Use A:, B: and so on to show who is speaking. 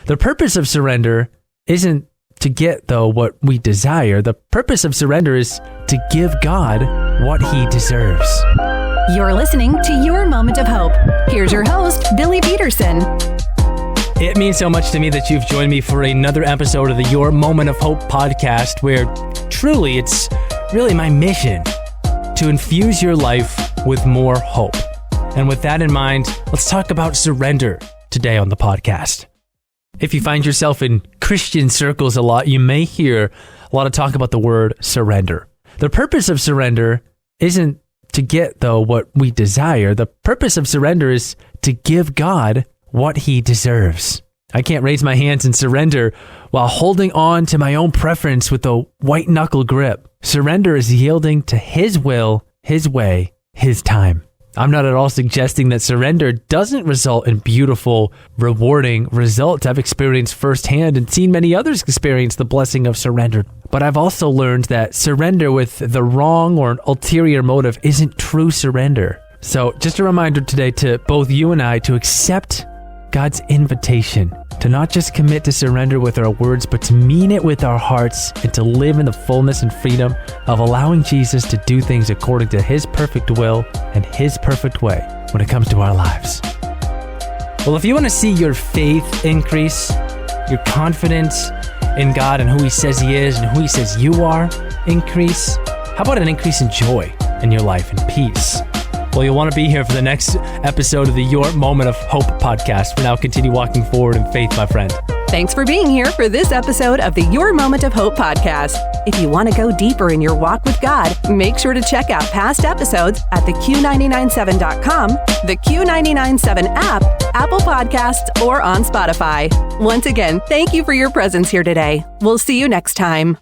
A: The purpose of surrender isn't to get, though, what we desire. The purpose of surrender is to give God what he deserves.
B: You're listening to Your Moment of Hope. Here's your host, Billy Peterson.
A: It means so much to me that you've joined me for another episode of the Your Moment of Hope podcast, where truly it's really my mission to infuse your life with more hope. And with that in mind, let's talk about surrender today on the podcast. If you find yourself in Christian circles a lot, you may hear a lot of talk about the word surrender. The purpose of surrender isn't to get, though, what we desire. The purpose of surrender is to give God what he deserves. I can't raise my hands and surrender while holding on to my own preference with a white knuckle grip. Surrender is yielding to his will, his way, his time. I'm not at all suggesting that surrender doesn't result in beautiful, rewarding results. I've experienced firsthand and seen many others experience the blessing of surrender. But I've also learned that surrender with the wrong or an ulterior motive isn't true surrender. So just a reminder today to both you and I to accept God's invitation to not just commit to surrender with our words, but to mean it with our hearts and to live in the fullness and freedom of allowing Jesus to do things according to his perfect will and his perfect way when it comes to our lives. Well, if you want to see your faith increase, your confidence in God and who he says he is and who he says you are increase, how about an increase in joy in your life and peace? Well, you'll want to be here for the next episode of the Your Moment of Hope podcast. For now, continue walking forward in faith, my friend.
B: Thanks for being here for this episode of the Your Moment of Hope podcast. If you want to go deeper in your walk with God, make sure to check out past episodes at theq997.com, the Q997 app, Apple Podcasts, or on Spotify. Once again, thank you for your presence here today. We'll see you next time.